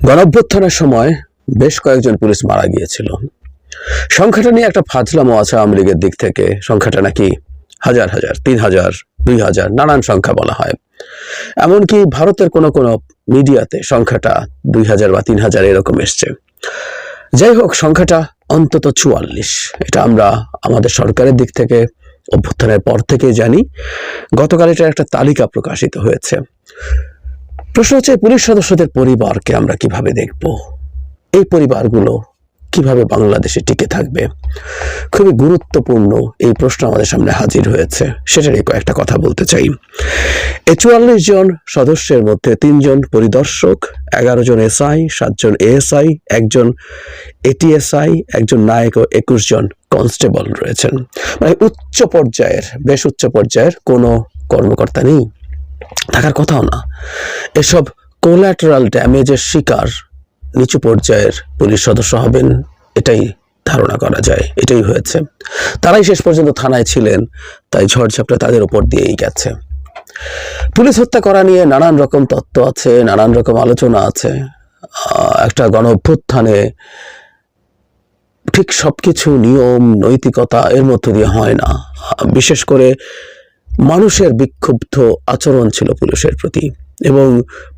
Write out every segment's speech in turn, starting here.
গণঅভ্যুত্থানের সময় বেশ কয়েকজন পুলিশ মারা গিয়েছিল। সংখ্যাটা নিয়ে একটা ফাজলামো আছে আওয়ামী লীগের দিক থেকে। সংখ্যাটা নাকি হাজার হাজার, ৩,০০০, ২,০০০, নানান সংখ্যা বলা হয়। এমনকি ভারতের কোনো কোনো মিডিয়াতে সংখ্যাটা ২,০০০ বা ৩,০০০ এরকম এসছে। যাই হোক, সংখ্যাটা অন্তত ৪৪। এটা আমরা আমাদের সরকারের দিক থেকে অভ্যুত্থানের পর থেকে জানি। গতকাল এটার একটা তালিকা প্রকাশিত হয়েছে। প্রশ্ন হচ্ছে, পুলিশ সদস্যদের পরিবারকে আমরা কিভাবে দেখব? এই পরিবারগুলো কিভাবে বাংলাদেশে টিকে থাকবে? খুবই গুরুত্বপূর্ণ এই প্রশ্ন আমাদের সামনে হাজির হয়েছে। সেটারই কয়েকটা কথা বলতে চাই। এই ৪৪ জন সদস্যের মধ্যে ৩ জন পরিদর্শক, ১১ জন এসআই, ৭ জন এএসআই, ১ জন এটিএসআই, ১ জন নায়ক ও ২১ জন কনস্টেবল রয়েছেন। মানে বেশ উচ্চ পর্যায়ের কোনো কর্মকর্তা নেই, থাকার কথাও না। এসব কোল্যাটারাল ড্যামেজের শিকার নিচু পর্যায়ের পুলিশ সদস্য হবেন, এটাই ধারণা করা যায়। এটাই হয়েছে। তারাই শেষ পর্যন্ত থানায় ছিলেন, তাই ঝড়ঝাপটা তাদের উপর দিয়েই গেছে। পুলিশ হত্যা করা নিয়ে নানান রকম তত্ত্ব আছে, নানান রকম আলোচনা আছে। একটা গণঅভ্যুত্থানে ঠিক সবকিছু নিয়ম নৈতিকতা এর মধ্য দিয়ে হয় না। বিশেষ করে মানুষের বিক্ষুব্ধ আচরণ ছিল পুলিশের প্রতি, এবং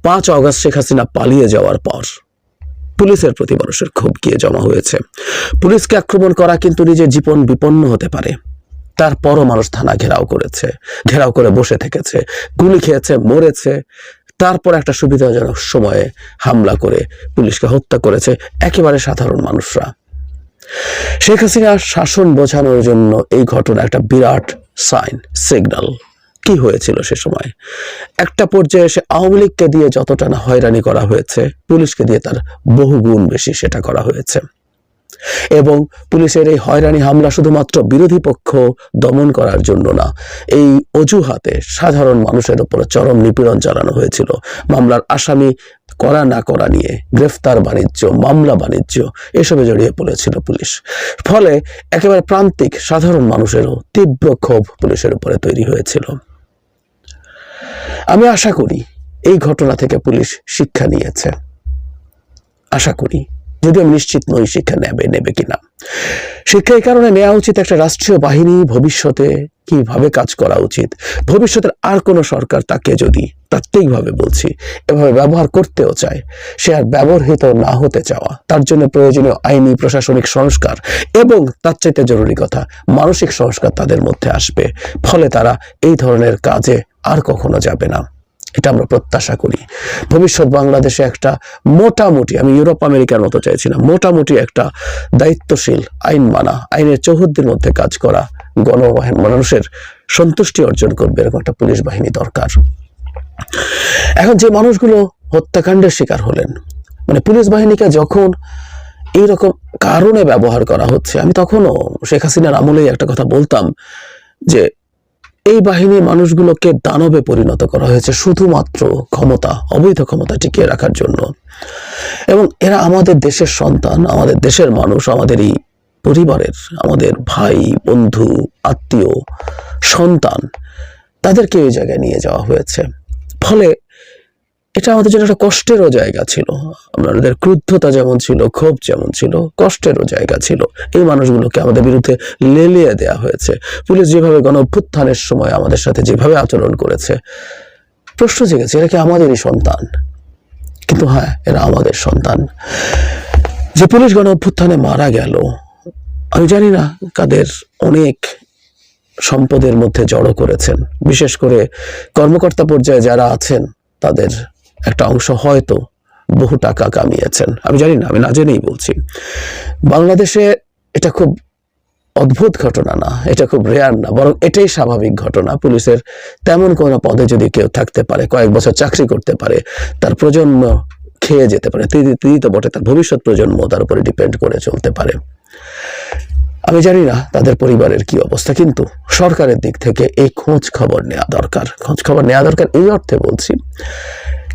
৫ অগস্ট শেখ হাসিনা পালিয়ে যাওয়ার পর পুলিশের প্রতি মানুষের ক্ষোভ গিয়ে জমা হয়েছে। পুলিশকে আক্রমণ করা কিন্তু নিজের জীবন বিপন্ন হতে পারে, তারপরও মানুষ থানা ঘেরাও করেছে, ঘেরাও করে বসে থেকেছে, গুলি খেয়েছে, মরেছে। তারপর একটা সুবিধাজনক সময়ে হামলা করে পুলিশকে হত্যা করেছে একেবারে সাধারণ মানুষরা। শেখ হাসিনার শাসন বোঝানোর জন্য এই ঘটনা একটা বিরাট সিগন্যাল। কি হয়েছিল সে সময়? একটা পর্যায়ে এসে আওয়ামী লীগকে দিয়ে যতটা না হয়রানি করা হয়েছে, পুলিশকে দিয়ে তার বহুগুণ বেশি সেটা করা হয়েছে। এবং পুলিশের এই হয়রানি হামলা শুধুমাত্র বিরোধী পক্ষ দমন করার জন্য না, এই অজুহাতে সাধারণ মানুষের উপর চরম নিপীড়ন চালানো হয়েছিল। মামলার আসামি করা না করা নিয়ে গ্রেফতার বাণিজ্য, মামলা বাণিজ্য এসবে জড়িয়ে পড়েছিল পুলিশ। ফলে একেবারে প্রান্তিক সাধারণ মানুষেরও তীব্র ক্ষোভ পুলিশের উপরে তৈরি হয়েছিল। আমি আশা করি এই ঘটনা থেকে পুলিশ শিক্ষা নিয়েছে, আশা করি, যদিও আমি নিশ্চিত নই শিক্ষা নেবে কিনা। শিক্ষা এই কারণে নেওয়া উচিত, একটা রাষ্ট্রীয় বাহিনী ভবিষ্যতে কিভাবে কাজ করা উচিত, ভবিষ্যতের আর কোনো সরকার তাকে যদি তাত্ত্বিকভাবে বলছি এভাবে ব্যবহার করতেও চায়, সে আর ব্যবহৃত না হতে চাওয়া, তার জন্য প্রয়োজনীয় আইনি প্রশাসনিক সংস্কার এবং তার চাইতে জরুরি কথা মানসিক সংস্কার তাদের মধ্যে আসবে। ফলে তারা এই ধরনের কাজে আর কখনো যাবে না, এটা আমরা প্রত্যাশা করি। ভবিষ্যৎ বাংলাদেশে একটা মোটামুটি, আমি ইউরোপ আমেরিকার মতো চাইছি না, মোটামুটি একটা দায়িত্বশীল আইন মানা, আইনের চৌহদ্দির মধ্যে কাজ করা, মানুষের সন্তুষ্টি অর্জন করবে এরকম একটা পুলিশ বাহিনী দরকার। এখন যে মানুষগুলো হত্যাকাণ্ডের শিকার হলেন, মানে পুলিশ বাহিনীকে যখন এইরকম কারণে ব্যবহার করা হচ্ছে, আমি তখনও শেখ হাসিনার আমলেই একটা কথা বলতাম যে এই বাহিনীর মানুষগুলোকে দানবে পরিণত করা হয়েছে শুধুমাত্র ক্ষমতা, অবৈধ ক্ষমতা টিকিয়ে রাখার জন্য। এবং এরা আমাদের দেশের সন্তান, আমাদের দেশের মানুষ, আমাদেরই পরিবারের, আমাদের ভাই, বন্ধু, আত্মীয়, সন্তান, তাদেরকে এই জায়গায় নিয়ে যাওয়া হয়েছে। ফলে এটা আমাদের জন্য একটা কষ্টেরও জায়গা ছিল। আমাদের ক্রুদ্ধতা যেমন ছিল, ক্ষোভ যেমন ছিল, কষ্টেরও জায়গা ছিল। এই মানুষগুলোকে আমাদের বিরুদ্ধে লেলিয়ে দেয়া হয়েছে। পুলিশ যেভাবে গণঅভ্যুত্থানের সময় আমাদের সাথে যেভাবে আচরণ করেছে, প্রশ্ন জেগেছে, এরা কি আমাদেরই সন্তান? কিন্তু হ্যাঁ, এরা আমাদের সন্তান। যে পুলিশ গণঅভ্যুত্থানে মারা গেল, আমি জানি না কাদের অনেক সম্পদের মধ্যে জড়ো করেছেন। বিশেষ করে কর্মকর্তা পর্যায়ে যারা আছেন তাদের একটা অংশ হয়তো বহু টাকা কামিয়েছেন, আমি জানি না, আমি না জেনেই বলছি। বাংলাদেশে এটা খুব অদ্ভুত ঘটনা না, এটা খুব রেয়ার না, বরং এটাই স্বাভাবিক ঘটনা। পুলিশের তেমন কোনো পদে যদি কেউ থাকতে পারে, কয়েক বছর চাকরি করতে পারে, তার প্রজন্ম খেয়ে যেতে পারে, তিনি তো বটে, তার ভবিষ্যৎ প্রজন্ম তার উপরে ডিপেন্ড করে চলতে পারে। আমি জানি না তাদের পরিবারের কি অবস্থা, কিন্তু সরকারের দিক থেকে এই খোঁজ খবর নেওয়া দরকার। খোঁজ খবর নেওয়া দরকার এই অর্থে বলছি,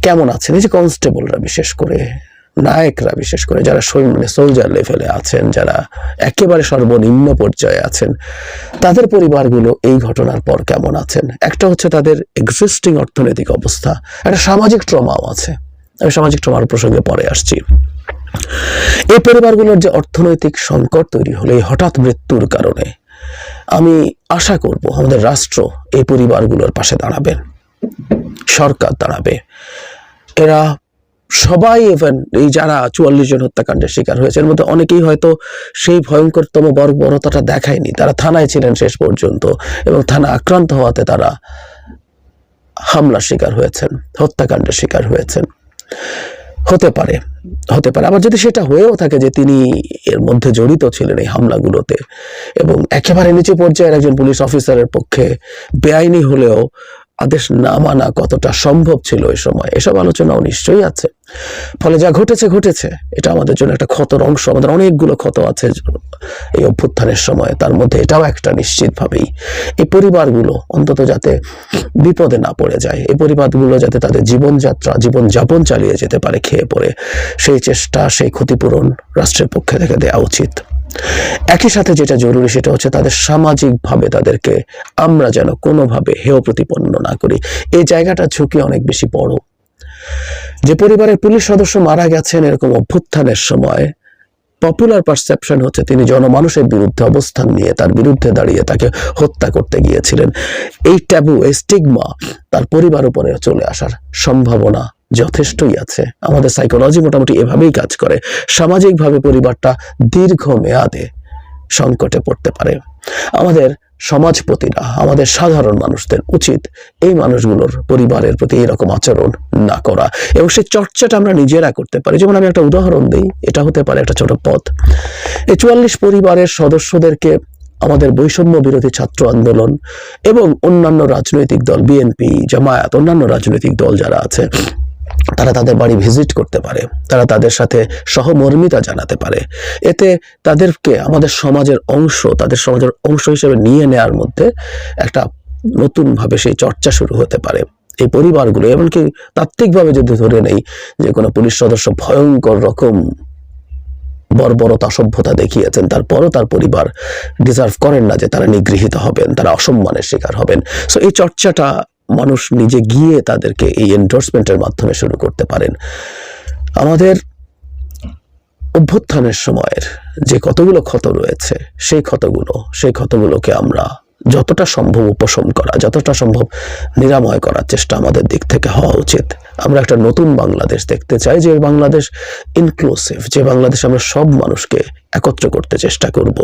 কেমন আছেন এই যে কনস্টেবলরা, বিশেষ করে নায়করা, বিশেষ করে যারা মানে সোলজার লেভেলে আছেন, যারা একেবারে সর্বনিম্ন পর্যায়ে আছেন, তাদের পরিবারগুলো এই ঘটনার পর কেমন আছেন। একটা হচ্ছে তাদের এক্সিস্টিং অর্থনৈতিক অবস্থা, একটা সামাজিক ট্রমাও আছে। আমি সামাজিক ট্রমার প্রসঙ্গে পরে আসছি। এই পরিবারগুলোর যে অর্থনৈতিক সংকট তৈরি হলো এই হঠাৎ মৃত্যুর কারণে, আমি আশা করব আমাদের রাষ্ট্র এই পরিবারগুলোর পাশে দাঁড়াবে, সরকার দাঁড়াবে। এরা সবাই, ইভেন এই যারা 44 জন হত্যাকাণ্ডের শিকার হয়েছে এর মধ্যে অনেকেই হয়তো সেই ভয়ঙ্করতম বর্বরতাটা দেখায়নি, তারা থানায় ছিলেন শেষ পর্যন্ত এবং থানা আক্রান্ত হওয়াতে তারা হামলার শিকার হয়েছেন, হত্যাকাণ্ডের শিকার হয়েছেন। হতে পারে আবার যদি সেটা হয়েও থাকে যে তিনি এর মধ্যে জড়িত ছিলেন এই হামলাগুলোতে, এবং একেবারে নিচু পর্যায়ের একজন পুলিশ অফিসারের পক্ষে বেআইনি হলেও আদেশ না মানা কতটা সম্ভব ছিল এই সময়, এসব আলোচনাও নিশ্চয়ই আছে। ফলে যা ঘটেছে এটা আমাদের জন্য একটা ক্ষতর অংশ। আমাদের অনেকগুলো ক্ষত আছে এই অভ্যুত্থানের সময়, তার মধ্যে এটাও একটা নিশ্চিতভাবেই। এই পরিবারগুলো অন্তত যাতে বিপদে না পড়ে যায়, এই পরিবারগুলো যাতে তাদের জীবনযাপন চালিয়ে যেতে পারে খেয়ে পড়ে, সেই চেষ্টা, সেই ক্ষতিপূরণ রাষ্ট্রের পক্ষে থেকে দেওয়া উচিত। একই সাথে যেটা জরুরি সেটা হচ্ছে তাদের সামাজিকভাবে তাদেরকে আমরা যেন কোনোভাবে হেয় প্রতিপন্ন না করি। এই জায়গাটা ঝুঁকি অনেক বেশি বড়। যে পরিবারের পুলিশ সদস্য মারা গেছেন এরকম অভ্যুত্থানের সময়, পপুলার পারসেপশন হচ্ছে তিনি জনমানুষের বিরুদ্ধে অবস্থান নিয়ে তার বিরুদ্ধে দাঁড়িয়ে তাকে হত্যা করতে গিয়েছিলেন। এই ট্যাবু, এই স্টিগমা তার পরিবার উপরে চলে আসার সম্ভাবনা যথেষ্টই আছে। আমাদের সাইকোলজি মোটামুটি এভাবেই কাজ করে। সামাজিকভাবে পরিবারটা দীর্ঘমেয়াদে সংকটে পড়তে পারে। আমাদের সমাজপতিরা, আমাদের সাধারণ মানুষদের উচিত এই মানুষগুলোর পরিবারের প্রতি এরকম আচরণ না করা, এবং সেই চর্চাটা আমরা নিজেরা করতে পারি। যেমন আমি একটা উদাহরণ দিই, এটা হতে পারে একটা ছোট পথ। এই 44 পরিবারের সদস্যদেরকে আমাদের বৈষম্য বিরোধী ছাত্র আন্দোলন এবং অন্যান্য রাজনৈতিক দল, বিএনপি, জামায়াত, অন্যান্য রাজনৈতিক দল যারা আছে তারা তাদের বাড়ি ভিজিট করতে পারে, তারা তাদের সাথে সহমর্মিতা জানাতে পারে। এতে তাদেরকে আমাদের সমাজের অংশ হিসেবে নিয়ে নেওয়ার মধ্যে একটা নতুন ভাবে সেই চর্চা শুরু হতে পারে। এই পরিবারগুলো, এমনকি তাত্ত্বিকভাবে যদি ধরে নেই যে কোনো পুলিশ সদস্য ভয়ঙ্কর রকম বর্বরতা, অসভ্যতা দেখিয়েছেন, তারপরও তার পরিবার ডিজার্ভ করেন না যে তারা নিগৃহীত হবেন, তারা অসম্মানের শিকার হবেন। সো এই চর্চাটা মানুষ নিজে গিয়ে তাদেরকে এই এন্ডোর্সমেন্টের মাধ্যমে শুরু করতে পারেন। আমাদের অভ্যুত্থানের সময়ের যে কতগুলো ক্ষত রয়েছে সেই ক্ষতগুলোকে আমরা যতটা সম্ভব উপশম করা, যতটা সম্ভব নিরাময় করার চেষ্টা আমাদের দিক থেকে হওয়া উচিত। আমরা একটা নতুন বাংলাদেশ দেখতে চাই, যে বাংলাদেশ ইনক্লুসিভ, যে বাংলাদেশ আমরা সব মানুষকে একত্র করতে চেষ্টা করব।